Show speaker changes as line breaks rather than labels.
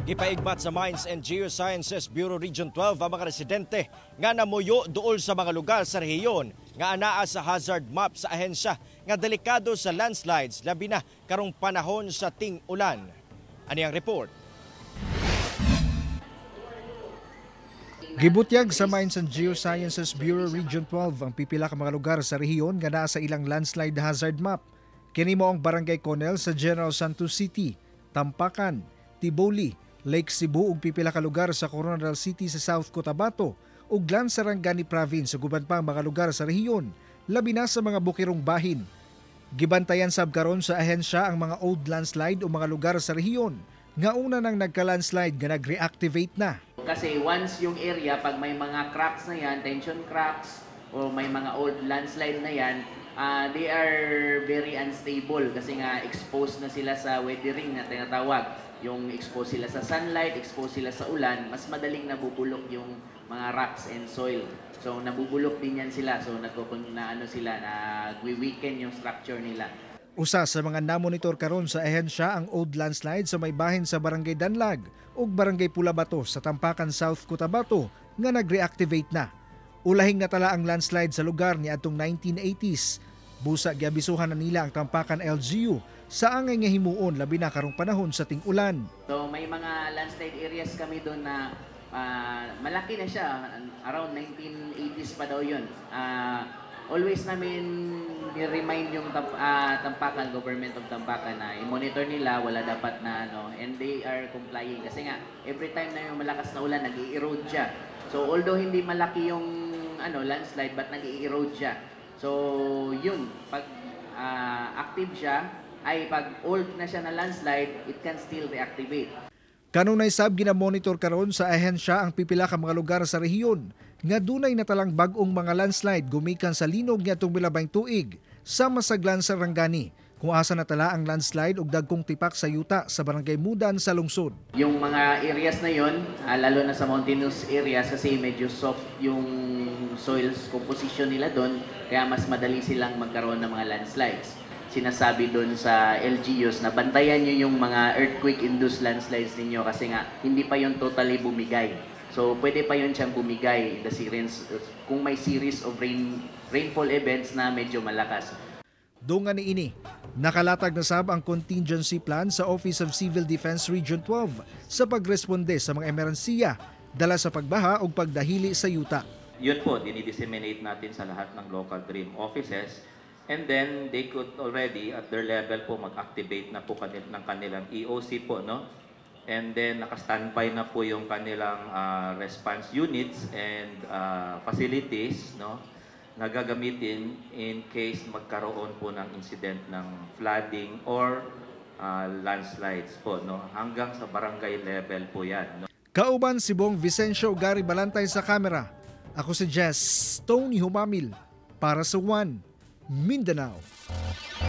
Gipaigmat sa Mines and Geosciences Bureau Region 12 ang mga residente nga namuyo duol sa mga lugar sa rehiyon nga anaa sa hazard map sa ahensya nga delikado sa landslides labi na karong panahon sa ting-ulan. Ani ang report?
Gibutyag sa Mines and Geosciences Bureau Region 12 ang pipila ka mga lugar sa rehiyon nga naa sa ilang landslide hazard map. Kini mao ang Barangay Conel sa General Santos City, Tampakan, Tiboli, Lake Cebu ug pipila ka lugar sa Coronadal City sa South Cotabato ug Sarangani Province ug uban pang mga lugar sa rehiyon, labi na sa mga bukirong bahin. Gibantayan sab karon sa ahensya ang mga old landslide o mga lugar sa rehiyon nga una nang nagka-landslide nga nag-reactivate na.
Kasi once yung area, pag may mga cracks na yan, tension cracks, o may mga old landslide na yan, they are very unstable kasi nga exposed na sila sa weathering na tinatawag. Yung exposed sila sa sunlight, exposed sila sa ulan, mas madaling nabubulok yung mga rocks and soil. So nabubulok din yan sila. So nagwi-weaken yung structure nila.
Usa sa mga namonitor karon sa ahensya ang old landslide sa may bahin sa Barangay Danlag ug Barangay Pulabato sa Tampakan South Cotabato nga nag-reactivate na. Ulahing natala ang landslide sa lugar ni atong 1980s. Busa giabisuhan na nila ang Tampakan LGU sa angay nga himuon labi na karong panahon sa ting-ulan.
So may mga landslide areas kami doon na malaki na siya, around 1980s pa daw yun. Always namin i-remind yung Tampakan, Government of Tampakan na i-monitor nila, wala dapat na and they are complying. Kasi nga, every time na yung malakas na ulan, nag-i-erode siya. So although hindi malaki yung landslide, but nag-i-erode siya. So yun, pag active siya, pag old na siya na landslide, it can still reactivate.
Kanunay sab ginamonitor karon sa ahensya ang pipila ka mga lugar sa rehiyon nga dunay natalang bag-ong mga landslide gumikan sa linog niadtong milabay tuig sa Masaglan Sarangani kung asa natala ang landslide ug dagkong tipak sa yuta sa Barangay Mudan sa lungsod.
Yung mga areas na yon, lalo na sa mountainous areas kasi medyo soft yung soil composition nila doon, kaya mas madali silang magkaroon ng mga landslides. Sinasabi doon sa LGUs na bantayan nyo yung mga earthquake-induced landslides ninyo kasi nga hindi pa yun totally bumigay. So pwede pa yun siyang bumigay kung may series of rainfall events na medyo malakas.
Dungan ni ini, nakalatag na sab ang contingency plan sa Office of Civil Defense Region 12 sa pagresponde sa mga emerhensiya dala sa pagbaha o pagdahili sa yuta.
Yun po, dinidisseminate natin sa lahat ng local DREAM offices. And then they could already at their level po mag-activate na po ng kanilang EOC po, no? And then naka-standby na po yung kanilang response units and facilities, no? Na gagamitin in case magkaroon po ng incident ng flooding or landslides po, no? Hanggang sa barangay level po yan, no?
Kauban si Bong Vicencio Gary Balantay sa kamera. Ako si Jess Tony Humamil para sa One Mindanao.